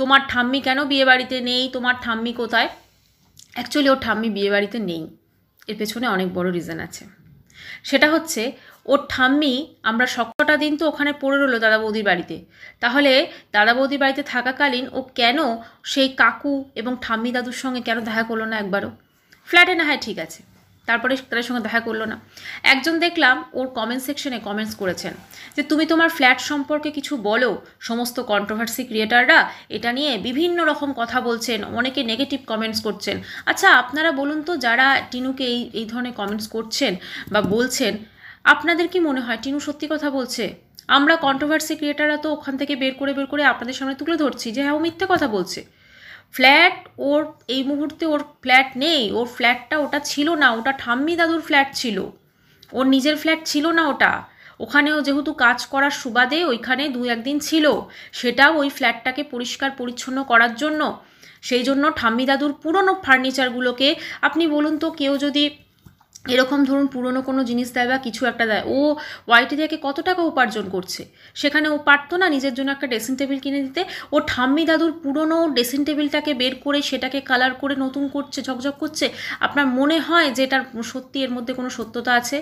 তোমার ঠাম্মি কেন বিয়ে বাড়িতে নেই, তোমার ঠাম্মি কোথায়। অ্যাকচুয়ালি ওর ঠাম্মি বিয়ে বাড়িতে নেই, এর পেছনে অনেক বড় রিজন আছে। সেটা হচ্ছে ওর ঠাম্মি আমরা সবকটা দিন তো ওখানে পড়ে রইলো দাদা বৌদির বাড়িতে, তাহলে দাদা বৌদির বাড়িতে থাকাকালীন ও কেন সেই কাকু এবং ঠাম্মি দাদুর সঙ্গে কেন দেখা করলো না একবারও। ফ্ল্যাটে না হয় ঠিক আছে, তারপরে তাদের সঙ্গে দেখা করলো না। একজন দেখলাম ওর কমেন্ট সেকশনে কমেন্টস করেছেন যে তুমি তোমার ফ্ল্যাট সম্পর্কে কিছু বলো, সমস্ত কন্ট্রোভার্সি ক্রিয়েটাররা এটা নিয়ে বিভিন্ন রকম কথা বলছেন, অনেকে নেগেটিভ কমেন্টস করছেন। আচ্ছা আপনারা বলুন তো, যারা টিনুকে এই ধরনের কমেন্টস করছেন বা বলছেন, আপনাদের কি মনে হয় টিনু সত্যি কথা বলছে? আমরা কন্ট্রোভার্সি ক্রিয়েটাররা তো ওখান থেকে বের করে আপনাদের সামনে তুলে ধরছি যে হ্যাঁ ও মিথ্যে কথা বলছে। ফ্ল্যাট ওর এই মুহূর্তে ওর ফ্ল্যাট নেই, ওর ফ্ল্যাটটা ওটা ছিল না, ওটা ঠাম্মি দাদুর ফ্ল্যাট ছিল, ওর নিজের ফ্ল্যাট ছিল না ওটা। ওখানেও যেহেতু কাজ করার সুবাদে ওইখানে 2-1 দিন ছিল, সেটাও ওই ফ্ল্যাটটাকে পরিষ্কার পরিচ্ছন্ন করার জন্য। সেই জন্য ঠাম্মি দাদুর পুরনো ফার্নিচারগুলোকে, আপনি বলুন তো কেউ যদি এরকম ধরুন পুরনো কোনো জিনিস দেয় বা কিছু একটা দেয়, ও ওয়াইটি থেকে কত টাকা উপার্জন করছে, সেখানে ও পারতো না নিজের জন্য একটা ড্রেসিং টেবিল কিনে দিতে? ও ঠাম্মি দাদুর পুরনো ড্রেসিং টেবিলটাকে বের করে সেটাকে কালার করে নতুন করছে, ঝকঝক করছে। আপনার মনে হয় যে এটার সত্যি এর মধ্যে কোনো সত্যতা আছে?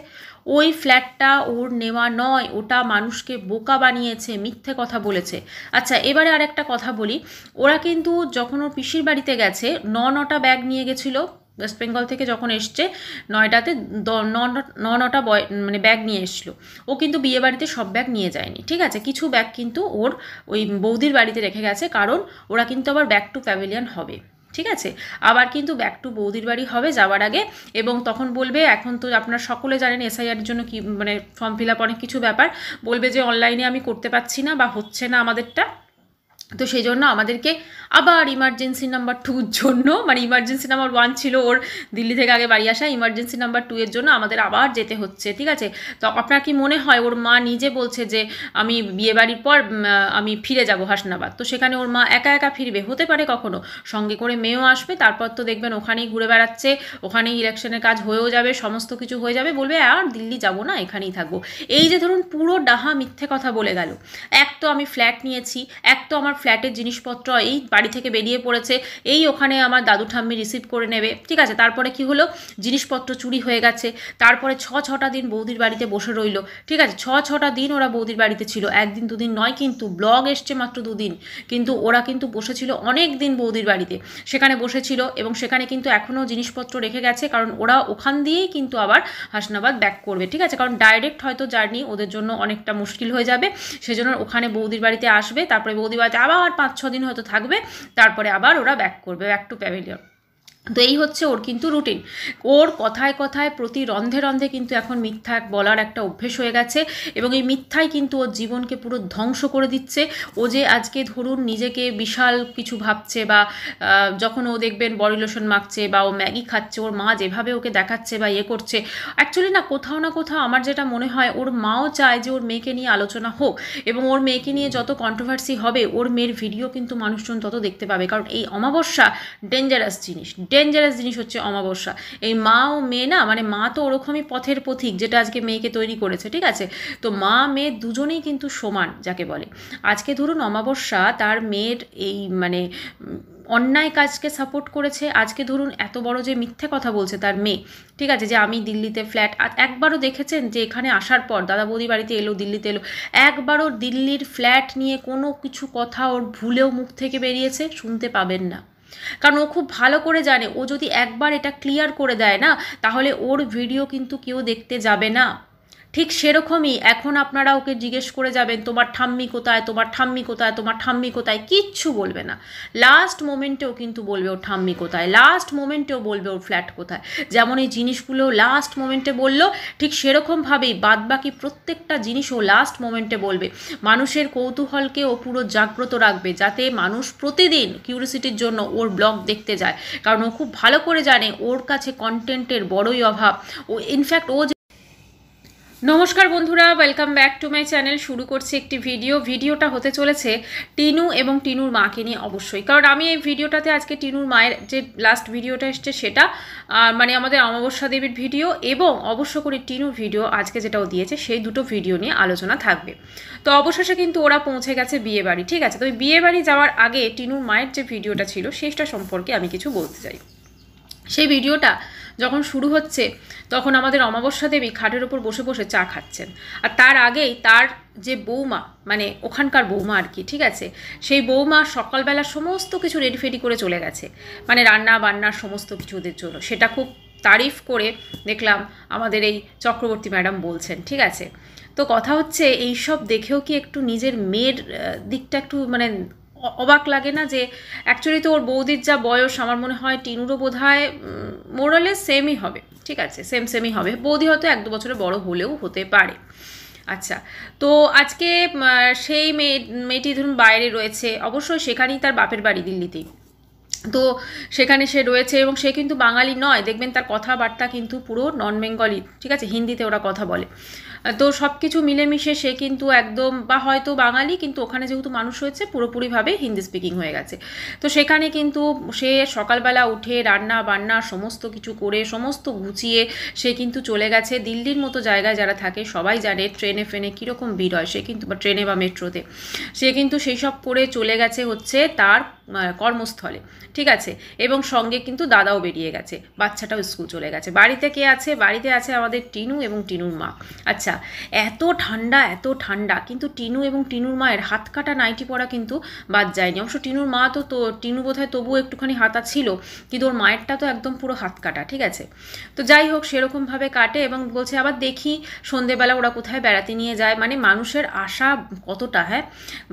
ওই ফ্ল্যাটটা ওর নেওয়া নয়, ওটা মানুষকে বোকা বানিয়েছে, মিথ্যে কথা বলেছে। আচ্ছা এবারে আরেকটা কথা বলি, ওরা কিন্তু যখন ওর পিসির বাড়িতে গেছে 9টা ব্যাগ নিয়ে গেছিলো ওয়েস্ট বেঙ্গল থেকে, যখন এসছে নয়টাতে 9টা মানে ব্যাগ নিয়ে এসছিলো। ও কিন্তু বিয়ে বাড়িতে সব ব্যাগ নিয়ে যায়নি, ঠিক আছে, কিছু ব্যাগ কিন্তু ওর ওই বৌদির বাড়িতে রেখে গেছে, কারণ ওরা কিন্তু আবার ব্যাক টু প্যাভিলিয়ন হবে, ঠিক আছে, আবার কিন্তু ব্যাক টু বৌদির বাড়ি হবে যাওয়ার আগে। এবং তখন বলবে, এখন তো আপনারা সকলে জানেন এসআইআর জন্য কি মানে ফর্ম ফিল আপ অনেক কিছু ব্যাপার, বলবে যে অনলাইনে আমি করতে পারছি না বা হচ্ছে না আমাদেরটা, তো সেই জন্য আমাদেরকে আবার ইমার্জেন্সি নাম্বার 2-র জন্য, মানে ইমার্জেন্সি নাম্বার 1 ছিল ওর দিল্লি থেকে আগে বাড়ি আসা, ইমার্জেন্সি নাম্বার 2-এর জন্য আমাদের আবার যেতে হচ্ছে, ঠিক আছে। তো আপনার কি মনে হয় ওর মা নিজে বলছে যে আমি বিয়েবাড়ির পর আমি ফিরে যাব হাসনাবাদ, তো সেখানে ওর মা একা একা ফিরবে? হতে পারে কখনো, সঙ্গে করে মেয়েও আসবে, তারপর তো দেখবেন ওখানেই ঘুরে বেড়াচ্ছে, ওখানেই ইলেকশনের কাজ হয়েও যাবে, সমস্ত কিছু হয়ে যাবে, বলবে আর দিল্লি যাব না, এখানেই থাকবো। এই যে ধরুন পুরো ডাহা মিথ্যে কথা বলে গেল, এক তো আমি ফ্ল্যাট নিয়েছি, এক তো আমার ফ্ল্যাটের জিনিসপত্র এই বাড়ি থেকে বেরিয়ে পড়েছে, এই ওখানে আমার দাদু ঠাম্মি রিসিভ করে নেবে, ঠিক আছে, তারপরে কি হলো, জিনিসপত্র চুরি হয়ে গেছে, তারপরে 6-6টা দিন বৌদির বাড়িতে বসে রইল, ঠিক আছে, 6-6টা দিন ওরা বৌদির বাড়িতে ছিল, 1 দিন 2 দিন নয়, কিন্তু ব্লগ এসছে মাত্র 2 দিন, কিন্তু ওরা কিন্তু বসেছিল অনেক দিন বৌদির বাড়িতে, সেখানে বসেছিল এবং সেখানে কিন্তু এখনও জিনিসপত্র রেখে গেছে, কারণ ওরা ওখান দিয়েই কিন্তু আবার হাসনাবাদ ব্যাক করবে, ঠিক আছে, কারণ ডাইরেক্ট হয়তো জার্নি ওদের জন্য অনেকটা মুশকিল হয়ে যাবে, সেজন্য ওখানে বৌদির বাড়িতে আসবে, তারপরে বৌদির বাড়িতে আবার 5-6 দিন হয়তো থাকবে, তারপরে আবার ওরা ব্যাক করবে, ব্যাক টু প্যাভিলিয়ন। তো এই হচ্ছে ওর কিন্তু রুটিন। ওর কথায় কথায় প্রতি রন্ধে রন্ধে কিন্তু এখন মিথ্যা বলার একটা অভ্যেস হয়ে গেছে, এবং এই মিথ্যাই কিন্তু ওর জীবনকে পুরো ধ্বংস করে দিচ্ছে। ও যে আজকে ধরুন নিজেকে বিশাল কিছু ভাবছে, বা যখন ও দেখবেন বডি লোশন মাখছে বা ও ম্যাগি খাচ্ছে, ওর মা যেভাবে ওকে দেখাচ্ছে বা ইয়ে করছে, অ্যাকচুয়ালি না কোথাও না কোথাও আমার যেটা মনে হয় ওর মাও চায় যে ওর মেয়েকে নিয়ে আলোচনা হোক, এবং ওর মেয়েকে নিয়ে যত কন্ট্রোভার্সি হবে ওর মেয়ের ভিডিও কিন্তু মানুষজন তত দেখতে পাবে, কারণ এই অমাবস্যা ডেঞ্জারাস জিনিস হচ্ছে অমাবস্যা। এই মা ও মেয়ে না, মানে মা তো ওরকমই পথের পথিক, যেটা আজকে মেয়েকে তৈরি করেছে, ঠিক আছে, তো মা মেয়ে দুজনেই কিন্তু সমান যাকে বলে। আজকে ধরুন অমাবস্যা তার মেয়ের এই মানে অন্যায় কাজকে সাপোর্ট করেছে, আজকে ধরুন এত বড় যে মিথ্যে কথা বলছে তার মেয়ে, ঠিক আছে, যে আমি দিল্লিতে ফ্ল্যাট, একবারও দেখেছেন যে এখানে আসার পর দাদা বৌদি বাড়িতে এলো, দিল্লিতে এলো, একবারও দিল্লির ফ্ল্যাট নিয়ে কোনো কিছু কথা ওর ভুলেও মুখ থেকে বেরিয়েছে? শুনতে পাবেন না, কারণ ও খুব ভালো করে জানে ও যদি একবার এটা ক্লিয়ার করে দেয় না, তাহলে ওর ভিডিও কিন্তু কেউ দেখতে যাবে না। ঠিক সেরকমই এখন আপনারা ওকে জিজ্ঞেস করে যাবেন তোমার ঠাম্মি কোথায়, তোমার ঠাম্মি কোথায়, তোমার ঠাম্মি কোথায়, কিচ্ছু বলবে না। লাস্ট মোমেন্টেও কিন্তু বলবে ওর ঠাম্মি কোথায়, লাস্ট মোমেন্টেও বলবে ওর ফ্ল্যাট কোথায়, যেমন এই জিনিসগুলো লাস্ট মোমেন্টে বললো, ঠিক সেরকমভাবেই বাদবাকি প্রত্যেকটা জিনিস ও লাস্ট মোমেন্টে বলবে। মানুষের কৌতূহলকে ও পুরো জাগ্রত রাখবে, যাতে মানুষ প্রতিদিন কিউরিসিটির জন্য ওর ব্লগ দেখতে যায়, কারণ ও খুব ভালো করে জানে ওর কাছে কন্টেন্টের বড়ই অভাব। ও ইনফ্যাক্ট ও নমস্কার বন্ধুরা, welcome back to my channel. শুরু করছি একটি ভিডিওটা হতে চলেছে টিনু এবং টিনুর মাকে নিয়ে অবশ্যই, কারণ আমি এই ভিডিওটাতে আজকে টিনুর মায়ের যে লাস্ট ভিডিওটা এসছে সেটা মানে আমাদের অমাবস্যা দেবীর ভিডিও এবং অবশ্য করে টিনুর ভিডিও আজকে যেটাও দিয়েছে সেই দুটো ভিডিও নিয়ে আলোচনা থাকবে। তো অবশেষে কিন্তু ওরা পৌঁছে গেছে বিয়ে বাড়ি, ঠিক আছে। তো ওই বিয়ে বাড়ি যাওয়ার আগে টিনুর মায়ের যে ভিডিওটা ছিল সেটা সম্পর্কে আমি কিছু বলতে চাই। সেই ভিডিওটা যখন শুরু হচ্ছে তখন আমাদের অমাবস্যা দেবী খাটের ওপর বসে বসে চা খাচ্ছেন, আর তার আগেই তার যে বৌমা, মানে ওখানকার বৌমা আর কি, ঠিক আছে, সেই বৌমা সকালবেলা সমস্ত কিছু রেডি ফেডি করে চলে গেছে, মানে রান্না বান্নার সমস্ত কিছু ওদের জন্য। সেটা খুব তারিফ করে দেখলাম আমাদের এই চক্রবর্তী ম্যাডাম বলছেন, ঠিক আছে। তো কথা হচ্ছে এইসব দেখেও কি একটু নিজের মেয়ের দিকটা একটু মানে অবাক লাগে না? যে অ্যাকচুয়ালি তো ওর বৌদির যা বয়স, আমার মনে হয় টিনুরও বোধ হয় মোরালে সেমই হবে, ঠিক আছে, সেমই হবে। বৌদি হয়তো 1-2 বছরের বড় হলেও হতে পারে। আচ্ছা, তো আজকে সেই মেয়েটি ধরুন বাইরে রয়েছে, অবশ্যই সেখানেই তার বাপের বাড়ি দিল্লিতেই। তো সেখানে সে রয়েছে এবং সে কিন্তু বাঙালি নয়, দেখবেন তার কথাবার্তা কিন্তু পুরো নন বেঙ্গলি, ঠিক আছে, হিন্দিতে ওরা কথা বলে। তো সব কিছু মিলেমিশে সে কিন্তু একদম, বা হয়তো বাঙালি কিন্তু ওখানে যেহেতু মানুষ হয়েছে পুরোপুরিভাবে হিন্দি স্পিকিং হয়ে গেছে। তো সেখানে কিন্তু সে সকালবেলা উঠে রান্না বান্না সমস্ত কিছু করে সমস্ত গুছিয়ে সে কিন্তু চলে গেছে দিল্লির মতো জায়গায়। যারা থাকে সবাই জানে ট্রেনে ফ্রেনে কীরকম ভিড় হয়, সে কিন্তু, বা ট্রেনে বা মেট্রোতে, সে কিন্তু সেই সব করে চলে গেছে হচ্ছে তার কর্মস্থলে, ঠিক আছে। এবং সঙ্গে কিন্তু দাদাও বেরিয়ে গেছে, বাচ্চাটাও স্কুল চলে গেছে। বাড়িতে কে আছে? বাড়িতে আছে আমাদের টিনু এবং টিনুর মা। আচ্ছা, এত ঠান্ডা, কিন্তু টিনু এবং টিনুর মায়ের হাত কাটা নাইটি পরা কিন্তু বাদ যায়নি। অবশ্য টিনুর মা তো টিনু বোধহয় তবুও একটুখানি হাতা ছিল, কিন্তু ওর মায়েরটা তো একদম পুরো হাত কাটা, ঠিক আছে। তো যাই হোক, সেরকমভাবে কাটে এবং বলছে আবার দেখি সন্ধেবেলা ওরা কোথায় বেড়াতে নিয়ে যায়। মানে মানুষের আশা কতটা, হ্যাঁ,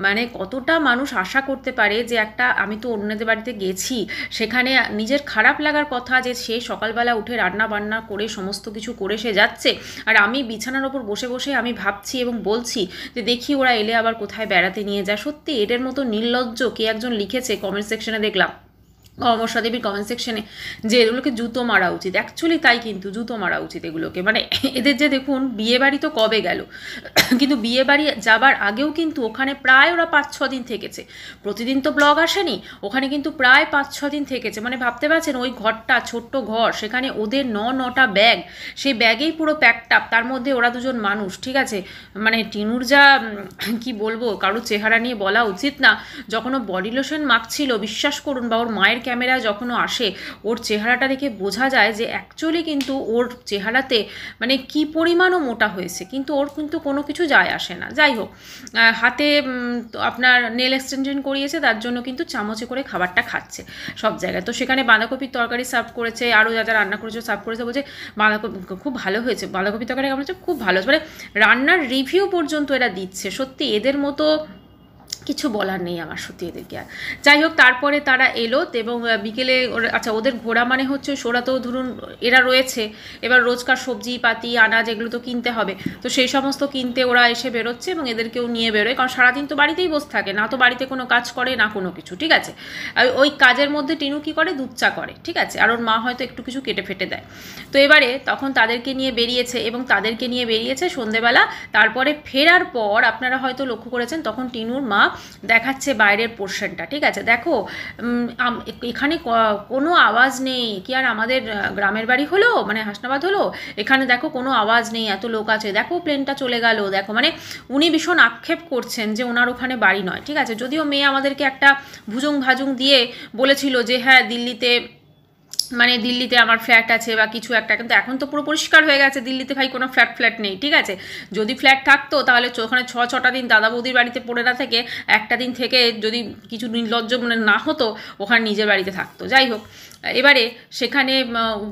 মানে কতটা মানুষ আশা করতে পারে যে একটা, আমি তো অন্যদের বাড়িতে গেছি, সেখানে নিজের খারাপ লাগার কথা যে সে সকালবেলা উঠে রান্না বান্না করে সমস্ত কিছু করে সে যাচ্ছে, আর আমি বিছানার ওপর বসে বসে আমি ভাবছি এবং বলছি যে দেখি ওরা এলে আবার কোথায় বেড়াতে নিয়ে যায়। সত্যি এদের মতো নির্লজ্জ কে একজন লিখেছে কমেন্ট সেকশনে, দেখলাম অমাবস্যা দেবীর কমেন্ট সেকশনে, যে এগুলোকে জুতো মারা উচিত। অ্যাকচুয়ালি তাই, কিন্তু জুতো মারা উচিত এগুলোকে। মানে এদের যে দেখুন বিয়ে বাড়ি তো কবে গেল, কিন্তু বিয়ে বাড়ি যাবার আগেও কিন্তু ওখানে প্রায় ওরা 5-6 দিন থেকেছে। প্রতিদিন তো ব্লগ আসেনি, ওখানে কিন্তু প্রায় 5-6 দিন থেকেছে। মানে ভাবতে পারছেন ওই ঘরটা, ছোট্ট ঘর, সেখানে ওদের 9টা ব্যাগ, সেই ব্যাগেই পুরো প্যাকড আপ, তার মধ্যে ওরা দুজন মানুষ, ঠিক আছে। মানে টিনুর যা কি বলবো, কারোর চেহারা নিয়ে বলা উচিত না, যখন ও বডি লোশন মাখছিল, বিশ্বাস করুন, বা ওর মায়ের ক্যামেরা যখন আসে ওর চেহারাটা দেখে বোঝা যায় যে অ্যাকচুয়ালি কিন্তু ওর চেহারাতে মানে কি পরিমাণও মোটা হয়েছে, কিন্তু ওর কিন্তু কোনো কিছু যায় আসে না। যাই হোক, হাতে আপনার নেল এক্সটেনশন করিয়েছে, তার জন্য কিন্তু চামচে করে খাবারটা খাচ্ছে সব জায়গায়। তো সেখানে বাঁধাকপির তরকারি সার্ভ করেছে, আরও যা যা রান্না করেছে সার্ভ করেছে, বলছে বাঁধাকপি খুব ভালো হয়েছে, বাঁধাকপির তরকারি কেমন হচ্ছে, খুব ভালো, মানে রান্নার রিভিউ পর্যন্ত এরা দিচ্ছে। সত্যি এদের মতো কিছু বলার নেই আমার, সত্যি এদেরকে। আর যাই হোক, তারপরে তারা এলো এবং বিকেলে আচ্ছা, ওদের ঘোরা মানে হচ্ছে ওরা তো ধরুন এরা রয়েছে, এবার রোজকার সবজি পাতি আনাজ এগুলো তো কিনতে হবে, তো সেই সমস্ত কিনতে ওরা এসে বেরোচ্ছে এবং এদেরকেও নিয়ে বেরোয়, কারণ সারাদিন তো বাড়িতেই বসে থাকে, না তো বাড়িতে কোনো কাজ করে না কোনো কিছু, ঠিক আছে। আর ওই কাজের মধ্যে টিনু কী করে, দুধ চা করে, ঠিক আছে, আর ওর মা হয়তো একটু কিছু কেটে ফেটে দেয়। তো এবারে তখন তাদেরকে নিয়ে বেরিয়েছে এবং তাদেরকে নিয়ে বেরিয়েছে সন্ধেবেলা। তারপরে ফেরার পর আপনারা হয়তো লক্ষ্য করেছেন, তখন টিনুর মা দেখাচ্ছে বাইরের পোর্শনটা, ঠিক আছে। দেখো এখানে কোনো আওয়াজ নেই, কি আর আমাদের গ্রামের বাড়ি হলো, মানে হাসনাবাদ হলো, এখানে দেখো কোনো আওয়াজ নেই, এত লোক আছে, দেখো প্লেনটা চলে গেল, দেখো। মানে উনি ভীষণ আক্ষেপ করছেন যে ওনার ওখানে বাড়ি নয়, ঠিক আছে। যদিও মেয়ে আমাদেরকে একটা ভুজুং ভাজুং দিয়ে বলেছিল যে হ্যাঁ দিল্লিতে আমার ফ্ল্যাট আছে বা কিছু একটা, কিন্তু এখন তো পুরো পরিষ্কার হয়ে গেছে দিল্লিতে ভাই কোনো ফ্ল্যাট নেই, ঠিক আছে। যদি ফ্ল্যাট থাকতো তাহলে ওখানে 6-6টা দিন দাদা বৌদির বাড়িতে পড়ে না থেকে একটা দিন থেকে যদি কিছু নির্লজ্জ মানে না হতো, ওখানে নিজের বাড়িতে থাকতো। যাই হোক, এবারে সেখানে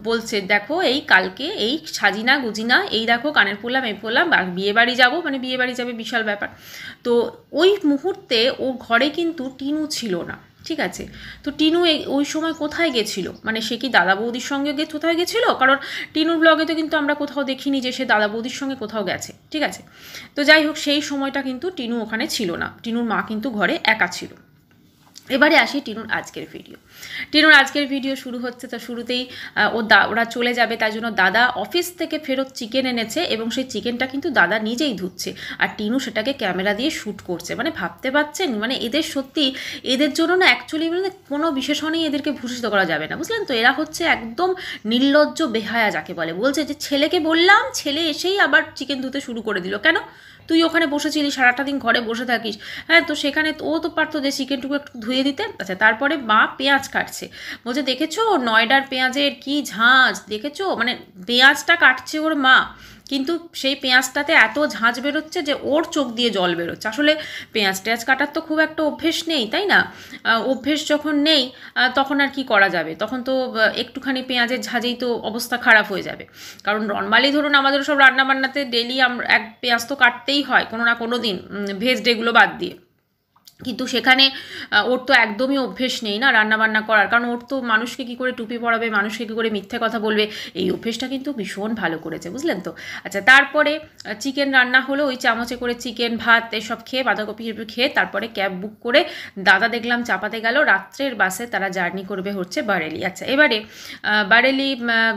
বলছে দেখো এই কালকে এই সাজিনা গুজিনা, এই দেখো কানের পরলাম, এই পরলাম, বিয়ে বাড়ি যাবো, মানে বিয়ে বাড়ি যাবে, বিশাল ব্যাপার। তো ওই মুহূর্তে ও ঘরে কিন্তু টিনু ছিল না, ঠিক আছে। তো টিনু ওই সময় কোথায় গেছিল, মানে সে কি দাদা বৌদির সঙ্গে কোথায় গেছিলো? কারণ টিনুর ব্লগে তো কিন্তু আমরা কোথাও দেখিনি যে সে দাদা বৌদির সঙ্গে কোথাও গেছে, ঠিক আছে। তো যাই হোক, সেই সময়টা কিন্তু টিনু ওখানে ছিল না, টিনুর মা কিন্তু ঘরে একা ছিল। এবারে আসি টিনুর আজকের ভিডিও। আজকের ভিডিও শুরু হচ্ছে, তো শুরুতেই ওরা চলে যাবে, তাই জন্য দাদা অফিস থেকে ফেরত চিকেন এনেছে এবং সেই চিকেনটা কিন্তু দাদা নিজেই ধুচ্ছে, আর টিনু সেটাকে ক্যামেরা দিয়ে শ্যুট করছে। মানে ভাবতে পারছেন, মানে এদের সত্যি, এদের জন্য না অ্যাকচুয়ালি মানে কোনো বিশেষণেই এদেরকে ভূষিত করা যাবে না, বুঝলেন তো। এরা হচ্ছে একদম নির্লজ্জ বেহায়া যাকে বলে। বলছে যে ছেলেকে বললাম, ছেলে এসেই আবার চিকেন ধুতে শুরু করে দিল। কেন? তুই ওখানে বসেছিলি, সারাটা দিন ঘরে বসে থাকিস, হ্যাঁ, তো সেখানে ও তো পারতো যে চিকেনটুকু একটু ধুয়ে দিতে। আচ্ছা, তারপরে মা পেঁয়াজ কাটছে, বলছে দেখেছো নয়ডার পেঁয়াজের কি ঝাঁঝ, দেখেছো, মানে পেঁয়াজটা কাটছে ওর মা, কিন্তু সেই পেঁয়াজটাতে এত ঝাঁঝ বেরোচ্ছে যে ওর চোখ দিয়ে জল বেরোচ্ছে। আসলে পেঁয়াজ টেয়াজ কাটার তো খুব একটা অভ্যেস নেই, তাই না? অভ্যেস যখন নেই তখন আর কি করা যাবে, তখন তো একটুখানি পেঁয়াজের ঝাঁঝেই তো অবস্থা খারাপ হয়ে যাবে। কারণ নর্মালি ধরুন আমাদের সব রান্নাবান্নাতে ডেলি এক পেঁয়াজ তো কাটতেই হয় কোনো না কোনো দিন, ভেজ ডেগুলো বাদ দিয়ে। কিন্তু সেখানে ওর তো একদমই অভ্যেস নেই না রান্নাবান্না করার, কারণ ওর তো মানুষকে কী করে টুপি পরাবে, মানুষকে কী করে মিথ্যে কথা বলবে, এই অভ্যেসটা কিন্তু ভীষণ ভালো করেছে, বুঝলেন তো। আচ্ছা, তারপরে চিকেন রান্না হলো, ওই চামচে করে চিকেন ভাত এসব খেয়ে, বাঁধাকপি খেয়ে তারপরে ক্যাব বুক করে দাদা দেখলাম চাপাতে গেল, রাত্রের বাসে তারা জার্নি করবে হচ্ছে বারেলি। আচ্ছা, এবারে বারেলি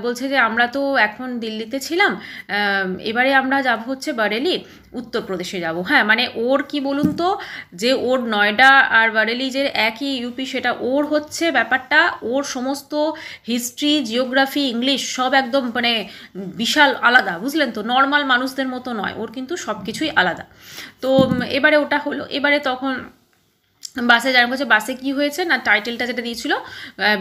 বলছে যে আমরা তো এখন দিল্লিতে ছিলাম, এবারে আমরা যাব হচ্ছে বারেলি, উত্তরপ্রদেশে যাব। হ্যাঁ, মানে ওর কি বলুন তো, যে ওর নয়ডা আর বারেলি যে একই ইউপি, সেটা ওর হচ্ছে ব্যাপারটা, ওর সমস্ত হিস্ট্রি, জিওগ্রাফি, ইংলিশ সব একদম মানে বিশাল আলাদা, বুঝলেন তো। নর্মাল মানুষদের মতো নয়, ওর কিন্তু সব কিছুই আলাদা। তো এবারে ওটা হলো, এবারে তখন বাসে জানা বলছে, বাসে কি হয়েছে না, টাইটেলটা যেটা দিয়েছিল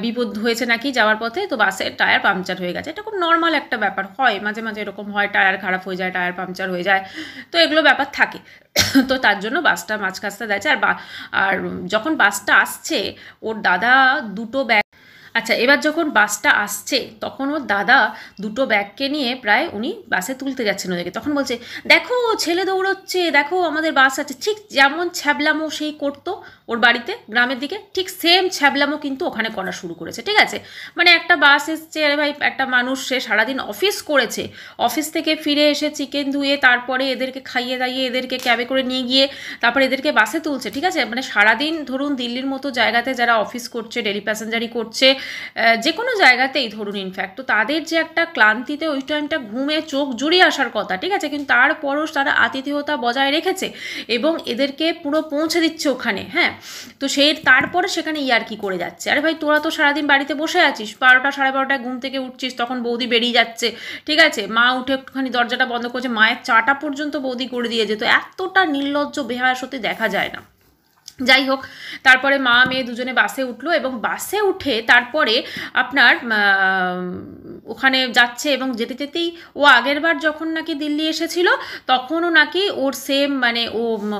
বিপদ হয়েছে নাকি যাওয়ার পথে, তো বাসের টায়ার পাংচার হয়ে গেছে। এটা খুব নর্মাল একটা ব্যাপার, হয় মাঝে মাঝে এরকম হয়, টায়ার খারাপ হয়ে যায়, টায়ার পাংচার হয়ে যায়, তো এগুলো ব্যাপার থাকে। তো তার জন্য বাসটা মাঝখাস্তা যাচ্ছে। আর যখন বাসটা আসছে, ওর দাদা দুটো ব্যাগ, আচ্ছা, এবার যখন বাসটা আসছে তখন ওর দাদা দুটো ব্যাগকে নিয়ে প্রায় উনি বাসে তুলতে যাচ্ছেন ওদেরকে, তখন বলছে দেখো ছেলে দৌড়চ্ছে, দেখো আমাদের বাস আছে। ঠিক যেমন ছ্যাবলামো সেই করতো ওর বাড়িতে গ্রামের দিকে, ঠিক সেম ছ্যাবলামো কিন্তু ওখানে করা শুরু করেছে, ঠিক আছে। মানে একটা বাস এসছে, আরে ভাই একটা মানুষ, সে সারাদিন অফিস করেছে, অফিস থেকে ফিরে এসে চিকেন ধুয়ে তারপরে এদেরকে খাইয়ে দাইয়ে এদেরকে ক্যাবে করে নিয়ে গিয়ে তারপরে এদেরকে বাসে তুলছে, ঠিক আছে। মানে সারাদিন ধরুন দিল্লির মতো জায়গাতে যারা অফিস করছে, ডেলি প্যাসেঞ্জারি করছে, যে কোনো জায়গাতেই ধরুন ইনফ্যাক্ট, তো তাদের যে একটা ক্লান্তিতে ওই টাইমটা ঘুমে চোখ জুড়িয়ে আসার কথা, ঠিক আছে, কিন্তু তারপরও তারা আতিথেয়তা বজায় রেখেছে এবং এদেরকে পুরো পৌঁছে দিচ্ছে ওখানে। হ্যাঁ, তো তারপরে সেখানে ইয়ার্কি করে যাচ্ছে, আরে ভাই তোরা তো সারাদিন বাড়িতে বসে আছিস, 12টা 12:30টায় ঘুম থেকে উঠছিস, তখন বৌদি বেরিয়ে যাচ্ছে, ঠিক আছে, মা উঠে একটুখানি দরজাটা বন্ধ করছে, মায়ের চাটা পর্যন্ত বৌদি করে দিয়ে যেত। এতটা নির্লজ্জ বেহায়া সত্যি দেখা যায় না। যাই হোক, তারপরে মা মেয়ে দুজনে বাসে উঠলো এবং বাসে উঠে তারপরে আপনার ওখানে যাচ্ছে এবং যেতে যেতেই ও আগের বার যখন নাকি দিল্লি এসেছিল তখনও নাকি ওর সেম মানে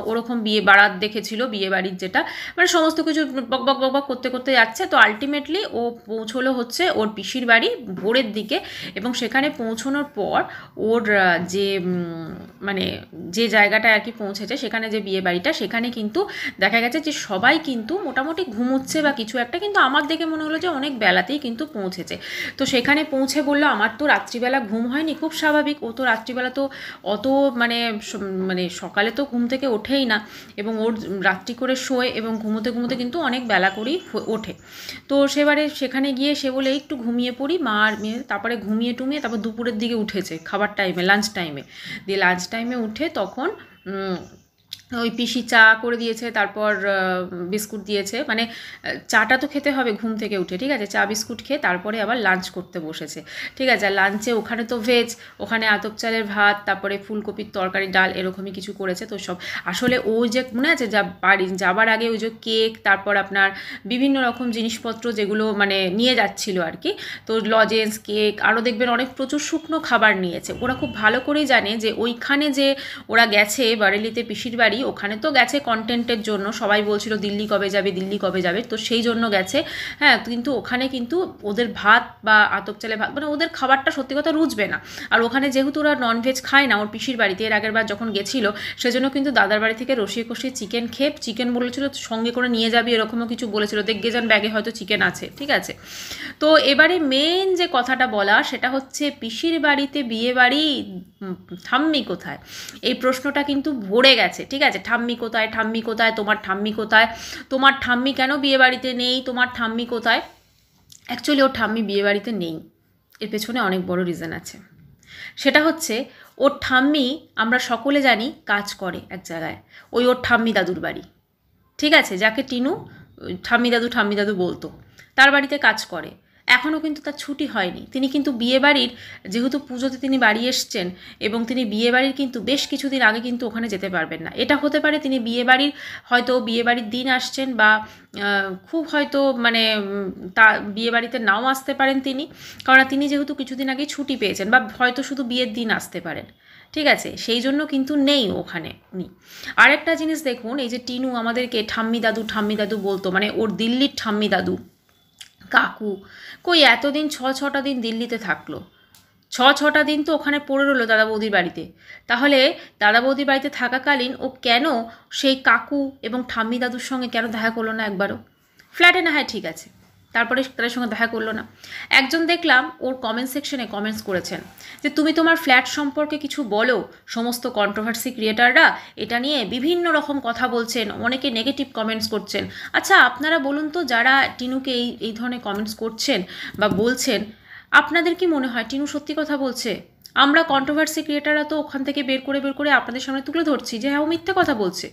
ওরকম বিয়ে বারাত দেখেছিল, বিয়ে বাড়ির যেটা মানে সমস্ত কিছু বক বক বক বক করতে করতে যাচ্ছে। তো আলটিমেটলি ও পৌঁছলো হচ্ছে ওর পিসির বাড়ি ভোরের দিকে, এবং সেখানে পৌঁছানোর পর ওর যে মানে যে জায়গাটায় আর কি পৌঁছেছে, সেখানে যে বিয়ে বাড়িটা, সেখানে কিন্তু দেখা গেছে যে সবাই কিন্তু মোটামুটি ঘুমোচ্ছে বা কিছু একটা, কিন্তু আমার দেখে মনে হলো যে অনেক বেলাতেই কিন্তু পৌঁছেছে। তো সেখানে পৌঁছে বললো আমার তো রাত্রিবেলা ঘুম হয়নি, খুব স্বাভাবিক, ও তো রাত্রিবেলা তো অত মানে মানে সকালে তো ঘুম থেকে ওঠেই না, এবং ওর রাত্রি করে শোয় এবং ঘুমোতে ঘুমোতে কিন্তু অনেক বেলা করেই ওঠে। তো সেবারে সেখানে গিয়ে সে বলে একটু ঘুমিয়ে পড়ি, মা আর মেয়ে, তারপরে ঘুমিয়ে টুমিয়ে তারপর দুপুরের দিকে উঠেছে খাবার টাইমে, লাঞ্চ টাইমে, দিয়ে লাঞ্চ টাইমে উঠে তখন ওই পিসি চা করে দিয়েছে, তারপর বিস্কুট দিয়েছে, মানে চাটা তো খেতে হবে ঘুম থেকে উঠে, ঠিক আছে, চা বিস্কুট খেয়ে তারপরে আবার লাঞ্চ করতে বসেছে, ঠিক আছে। আর লাঞ্চে ওখানে তো ভেজ, ওখানে আতপ চালের ভাত, তারপরে ফুলকপির তরকারি, ডাল, এরকমই কিছু করেছে। তো সব আসলে ওই যে মনে আছে বাড়ি যাবার আগে ওই যে কেক, তারপর আপনার বিভিন্ন রকম জিনিসপত্র যেগুলো মানে নিয়ে যাচ্ছিলো আর কি, তো লজেন্স, কেক, আরও দেখবেন অনেক প্রচুর শুকনো খাবার নিয়েছে। ওরা খুব ভালো করেই জানে যে ওইখানে যে ওরা গেছে বারেলিতে পিসির বাড়ি, ওখানে তো গেছে কন্টেন্টের জন্য, সবাই বলছিল দিল্লি কবে যাবে, দিল্লি কবে যাবে, তো সেই জন্য গেছে। হ্যাঁ, কিন্তু ওখানে কিন্তু ওদের ভাত বা আতপ চালে ভাত মানে ওদের খাবারটা সত্যি কথা রুচবে না। আর ওখানে যেহেতু ওরা ননভেজ খায় না ওর পিসির বাড়িতে, এর আগের বার যখন গেছিলো সেজন্য কিন্তু দাদার বাড়ি থেকে রসিয়ে কষিয়ে চিকেন খেয়ে, চিকেন বলেছিল সঙ্গে করে নিয়ে যাবি, এরকমও কিছু বলেছিল, দেখবে যান ব্যাগে হয়তো চিকেন আছে, ঠিক আছে। তো এবারে মেন যে কথাটা বলা সেটা হচ্ছে পিসির বাড়িতে বিয়ে বাড়ি, ঠাম্মি কোথায়, এই প্রশ্নটা কিন্তু ভরে গেছে, ঠিক আছে, ঠাম্মি কোথায়, ঠাম্মি কোথায়, তোমার ঠাম্মি কোথায়, তোমার ঠাম্মি কেন বিয়ে বাড়িতে নেই, তোমার ঠাম্মি কোথায়। অ্যাকচুয়ালি ওর ঠাম্মি বিয়ে বাড়িতে নেই, এর পেছনে অনেক বড় রিজন আছে। সেটা হচ্ছে ওর ঠাম্মি আমরা সকলে জানি কাজ করে এক জায়গায়, ওর ঠাম্মি দাদুর বাড়ি, ঠিক আছে, যাকে টিনু ঠাম্মি দাদু বলতো, তার বাড়িতে কাজ করে। এখনও কিন্তু তার ছুটি হয়নি। তিনি কিন্তু বিয়েবাড়ির, যেহেতু পুজোতে তিনি বাড়ি এসছেন এবং তিনি বিয়েবাড়ির কিন্তু বেশ কিছুদিন আগে কিন্তু ওখানে যেতে পারবেন না। এটা হতে পারে তিনি বিয়েবাড়ির দিন আসছেন, বা খুব হয়তো মানে তা বিয়েবাড়িতে নাও আসতে পারেন তিনি, কারণ তিনি যেহেতু কিছুদিন আগে ছুটি পেয়েছেন, বা হয়তো শুধু বিয়ের দিন আসতে পারেন, ঠিক আছে, সেই জন্য কিন্তু নেই ওখানে উনি। আরেকটা জিনিস দেখুন, এই যে টিনু আমাদেরকে ঠাম্মি দাদু বলতো, মানে ওর দিল্লির ঠাম্মি দাদু কাকু, কই এতদিন ছটা দিন দিল্লিতে থাকলো, ছটা দিন তো ওখানে পড়ে রইলো দাদা বৌদির বাড়িতে। তাহলে দাদা বৌদির বাড়িতে থাকাকালীন ও কেন সেই কাকু এবং ঠাম্মি দাদুর সঙ্গে কেন দেখা করলো না একবারও? ফ্ল্যাটে না হয় ঠিক আছে, তারপরে তাদের সঙ্গে দেখা করলো না। একজন দেখলাম ওর কমেন্ট সেকশনে কমেন্টস করেছেন যে তুমি তোমার ফ্ল্যাট সম্পর্কে কিছু বলো, সমস্ত কন্ট্রোভার্সি ক্রিয়েটাররা এটা নিয়ে বিভিন্ন রকম কথা বলছেন, অনেকে নেগেটিভ কমেন্টস করছেন। আচ্ছা আপনারা বলুন তো, যারা টিনুকে এই ধরনের কমেন্টস করছেন বা বলছেন, আপনাদের কি মনে হয় টিনু সত্যি কথা বলছে? আমরা কন্ট্রোভার্সি ক্রিয়েটাররা তো ওখান থেকে বের করে আপনাদের সামনে তুলে ধরছি যে হ্যাঁ ও মিথ্যে কথা বলছে।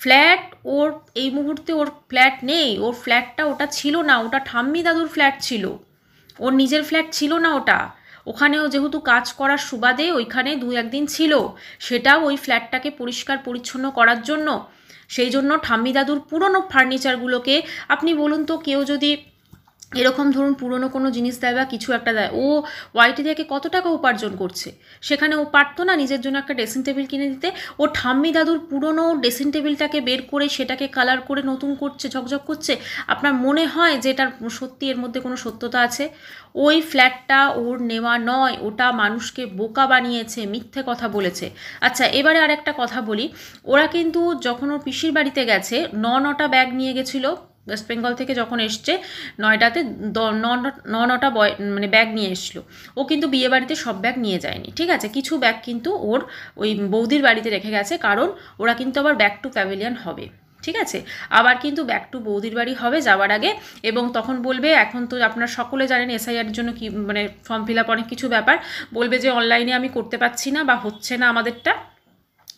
ফ্ল্যাট ওর এই মুহূর্তে ওর ফ্ল্যাট নেই, ওর ফ্ল্যাটটা ওটা ছিল না, ওটা ঠাম্মি দাদুর ফ্ল্যাট ছিল, ওর নিজের ফ্ল্যাট ছিল না ওটা। ওখানেও যেহেতু কাজ করার সুবাদে ওইখানে 2-1 দিন ছিল, সেটাও ওই ফ্ল্যাটটাকে পরিষ্কার পরিচ্ছন্ন করার জন্য। সেই জন্য ঠাম্মি দাদুর পুরনো ফার্নিচারগুলোকে, আপনি বলুন তো, কেউ যদি এরকম ধরুন পুরনো কোনো জিনিস দেয় বা কিছু একটা দেয়, ও ওয়াইটি থেকে কত টাকা উপার্জন করছে, সেখানে ও পারতো না নিজের জন্য একটা ড্রেসিং টেবিল কিনে দিতে? ও ঠাম্মি দাদুর পুরনো ড্রেসিং টেবিলটাকে বের করে সেটাকে কালার করে নতুন করছে, ঝকঝক করছে। আপনার মনে হয় যে এটার সত্যি এর মধ্যে কোনো সত্যতা আছে? ওই ফ্ল্যাটটা ওর নেওয়া নয়, ওটা মানুষকে বোকা বানিয়েছে, মিথ্যে কথা বলেছে। আচ্ছা এবারে আরেকটা কথা বলি, ওরা কিন্তু যখন ওর পিসির বাড়িতে গেছে 9টা ব্যাগ নিয়ে গেছিলো ওয়েস্ট বেঙ্গল থেকে, যখন এসছে নয়টাতে 9টা মানে ব্যাগ নিয়ে এসছিলো। ও কিন্তু বিয়ে বাড়িতে সব ব্যাগ নিয়ে যায়নি, ঠিক আছে, কিছু ব্যাগ কিন্তু ওর ওই বৌদির বাড়িতে রেখে গেছে, কারণ ওরা কিন্তু আবার ব্যাক টু প্যাভিলিয়ন হবে, ঠিক আছে, আবার কিন্তু ব্যাক টু বৌদির বাড়ি হবে যাওয়ার আগে। এবং তখন বলবে, এখন তো আপনারা সকলে জানেন এসআইআর জন্য কি মানে ফর্ম ফিল আপ অনেক কিছু ব্যাপার, বলবে যে অনলাইনে আমি করতে পারছি না বা হচ্ছে না আমাদেরটা,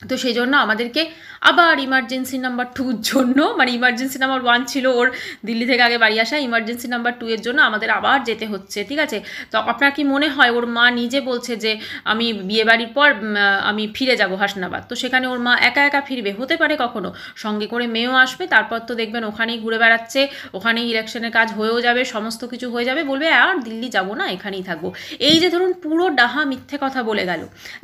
তো সেই জন্য আমাদেরকে আবার ইমার্জেন্সি নাম্বার 2-র জন্য, মানে ইমার্জেন্সি নাম্বার 1 ছিল ওর দিল্লি থেকে আগে বাড়ি আসা, ইমার্জেন্সি নাম্বার 2-এর জন্য আমাদের আবার যেতে হচ্ছে, ঠিক আছে। তো আপনার কি মনে হয় ওর মা নিজে বলছে যে আমি বিয়েবাড়ির পর আমি ফিরে যাব হাসনাবাদ, তো সেখানে ওর মা একা একা ফিরবে? হতে পারে কখনো, সঙ্গে করে মেয়েও আসবে, তারপর তো দেখবেন ওখানেই ঘুরে বেড়াচ্ছে, ওখানেই ইলেকশনের কাজ হয়েও যাবে, সমস্ত কিছু হয়ে যাবে, বলবে আর দিল্লি যাব না, এখানেই থাকবো। এই যে ধরুন পুরো ডাহা মিথ্যে কথা বলে গেল,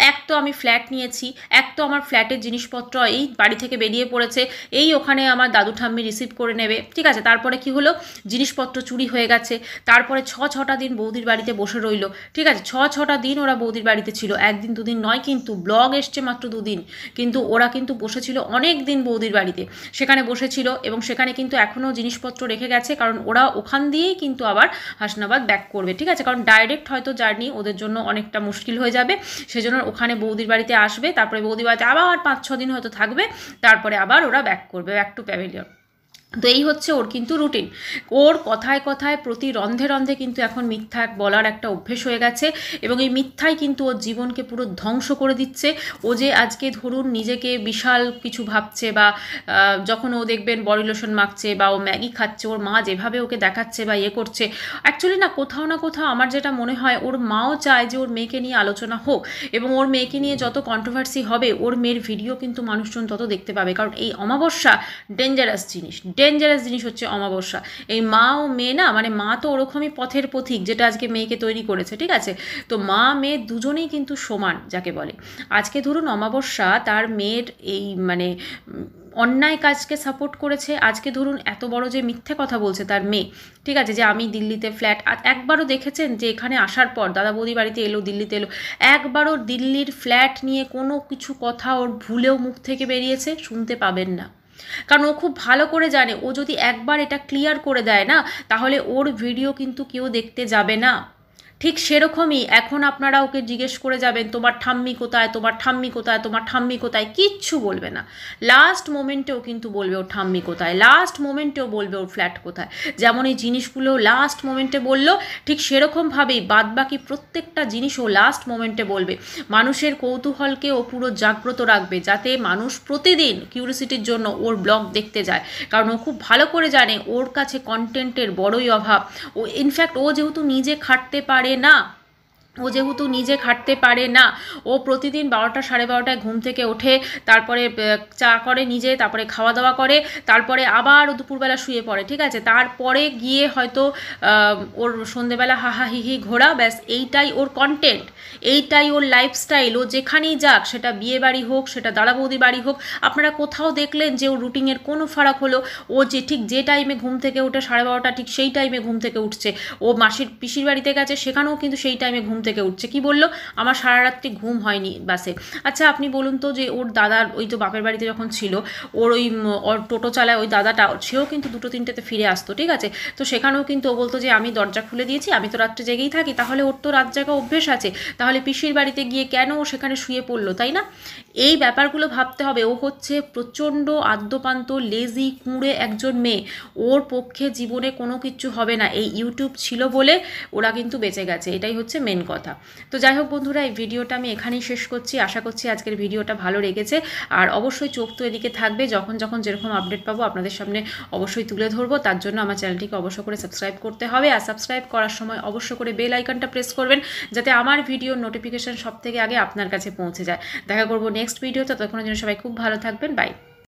এক তো আমি ফ্ল্যাট নিয়েছি, এক তো আমার ফ্ল্যাটের জিনিসপত্র এই বাড়ি থেকে বেরিয়ে পড়েছে, এই ওখানে আমার দাদু ঠাম্মি রিসিভ করে নেবে, ঠিক আছে, তারপরে কি হলো, জিনিসপত্র চুরি হয়ে গেছে, তারপরে 6টা দিন বৌদির বাড়িতে বসে রইলো, ঠিক আছে, 6টা দিন ওরা বৌদির বাড়িতে ছিল, 1 দিন 2 দিন নয়, কিন্তু ব্লগ এসছে মাত্র 2 দিন, কিন্তু ওরা কিন্তু বসেছিল অনেক দিন বৌদির বাড়িতে, সেখানে বসেছিল এবং সেখানে কিন্তু এখনও জিনিসপত্র রেখে গেছে, কারণ ওরা ওখান দিয়েই কিন্তু আবার হাসনাবাদ ব্যাক করবে, ঠিক আছে, কারণ ডাইরেক্ট হয়তো জার্নি ওদের জন্য অনেকটা মুশকিল হয়ে যাবে, সেজন্য ওখানে বৌদির বাড়িতে আসবে, তারপরে বৌদির বাড়িতে আবার 5-6 দিন হয়তো থাকবে, তারপরে আবার ওরা ব্যাক করবে, ব্যাক টু প্যাভিলিয়ন। তো এই হচ্ছে ওর কিন্তু রুটিন। ওর কথায় কথায় প্রতি রন্ধে রন্ধে কিন্তু এখন মিথ্যা বলার একটা অভ্যেস হয়ে গেছে, এবং এই মিথ্যাই কিন্তু ওর জীবনকে পুরো ধ্বংস করে দিচ্ছে। ও যে আজকে ধরুন নিজেকে বিশাল কিছু ভাবছে, বা যখন ও দেখবেন বডি লোশন মাখছে বা ও ম্যাগি খাচ্ছে, ওর মা যেভাবে ওকে দেখাচ্ছে বা ইয়ে করছে, অ্যাকচুয়ালি না কোথাও না কোথাও আমার যেটা মনে হয় ওর মাও চায় যে ওর মেয়েকে নিয়ে আলোচনা হোক, এবং ওর মেয়েকে নিয়ে যত কন্ট্রোভার্সি হবে ওর মেয়ের ভিডিও কিন্তু মানুষজন তত দেখতে পাবে, কারণ এই অমাবস্যা ডেঞ্জারাস জিনিস হচ্ছে অমাবস্যা। এই মা ও মেয়ে না, মানে মা তো ওরকমই পথের পথিক, যেটা আজকে মেয়েকে তৈরি করেছে, ঠিক আছে, তো মা মেয়ে দুজনেই কিন্তু সমান যাকে বলে। আজকে ধরুন অমাবস্যা তার মেয়ের এই মানে অন্যায় কাজকে সাপোর্ট করেছে, আজকে ধরুন এত বড় যে মিথ্যে কথা বলছে তার মেয়ে, ঠিক আছে, যে আমি দিল্লিতে ফ্ল্যাট, একবারও দেখেছেন যে এখানে আসার পর দাদা বৌদি বাড়িতে এলো, দিল্লিতে এলো, একবারও দিল্লির ফ্ল্যাট নিয়ে কোনো কিছু কথা ওর ভুলেও মুখ থেকে বেরিয়েছে? শুনতে পাবেন না, কারণ ও খুব ভালো করে জানে ও যদি একবার এটা ক্লিয়ার করে দেয় না, তাহলে ওর ভিডিও কিন্তু কেউ দেখতে যাবে না, ঠিক সেরকমই এখন আপনারা ওকে জিজ্ঞেস করে যাবেন তোমার ঠাম্মি কোথায়, তোমার ঠাম্মি কোথায়, তোমার ঠাম্মি কোথায়, কিচ্ছু বলবে না। লাস্ট মোমেন্টেও কিন্তু বলবে ওর ঠাম্মি কোথায়, লাস্ট মোমেন্টেও বলবে ওর ফ্ল্যাট কোথায়। যেমন এই জিনিসগুলো লাস্ট মোমেন্টে বললো, ঠিক সেরকমভাবেই বাদবাকি প্রত্যেকটা জিনিসও লাস্ট মোমেন্টে বলবে। মানুষের কৌতূহলকে ও পুরো জাগ্রত রাখবে, যাতে মানুষ প্রতিদিন কিউরিসিটির জন্য ওর ব্লগ দেখতে যায়। কারণ ও খুব ভালো করে জানে ওর কাছে কন্টেন্টের বড়ই অভাব। ও ইনফ্যাক্ট ও যেহেতু নিজে খাটতে পারে না, ও প্রতিদিন 12টা 12:30টায় ঘুম থেকে ওঠে, তারপরে চা করে নিজে, তারপরে খাওয়া দাওয়া করে, তারপরে আবার ও দুপুরবেলা শুয়ে পড়ে, ঠিক আছে? তারপরে গিয়ে হয়তো ওর সন্ধেবেলা হাহা হিহি ঘোরা, ব্যাস এইটাই ওর কন্টেন্ট, এইটাই ওর লাইফস্টাইল। ও যেখানেই যাক, সেটা বিয়ে বাড়ি হোক, সেটা দাদা বৌদি বাড়ি হোক, আপনারা কোথাও দেখলেন যে ওর রুটিনের কোনো ফারাক হলো? ও ঠিক যে টাইমে ঘুম থেকে ওঠে 12:30, ঠিক সেই টাইমে ঘুম থেকে উঠছে। ও পিসির বাড়িতে গেছে, সেখানেও কিন্তু সেই টাইমে ঘুম থেকে উঠছে। কি বললো? আমার সারা রাত্রি ঘুম হয়নি বাসে। আচ্ছা আপনি বলুন তো, যে ওর দাদার ওই তো বাপের বাড়িতে যখন ছিল, ওর ওর টোটো চালায় ওই দাদাটা, সেও কিন্তু 2-3টেতে ফিরে আসতো, ঠিক আছে? তো সেখানেও কিন্তু ও বলতো যে আমি দরজা খুলে দিয়েছি, আমি তো রাত্রে জেগেই থাকি। তাহলে ওর তো রাত জাগা অভ্যেস আছে, তাহলে পিসির বাড়িতে গিয়ে কেন ও সেখানে শুয়ে পড়লো, তাই না? এই ব্যাপারগুলো ভাবতে হবে। ও হচ্ছে প্রচণ্ড আদ্যপান্ত লেজি কুঁড়ে একজন মেয়ে। ওর পক্ষে জীবনে কোনো কিছু হবে না। এই ইউটিউব ছিল বলে ওরা কিন্তু বেঁচে গেছে, এটাই হচ্ছে মেন কথা। তো যাই হোক বন্ধুরা, এই ভিডিওটা আমি এখানেই শেষ করছি। আশা করছি আজকের ভিডিওটা ভালো লেগেছে। আর অবশ্যই চোখ তো এদিকে থাকবে, যখন যেরকম আপডেট পাবো আপনাদের সামনে অবশ্যই তুলে ধরবো। তার জন্য আমার চ্যানেলটিকে অবশ্য করে সাবস্ক্রাইব করতে হবে। আর সাবস্ক্রাইব করার সময় অবশ্য করে বেল আইকনটা প্রেস করবেন, যাতে আমার ভিডিওর নোটিফিকেশান সব থেকে আগে আপনার কাছে পৌঁছে যায়। দেখা করবো নেক্সট ভিডিওতে। ততক্ষণের জন্য সবাই খুব ভালো থাকবেন। বাই।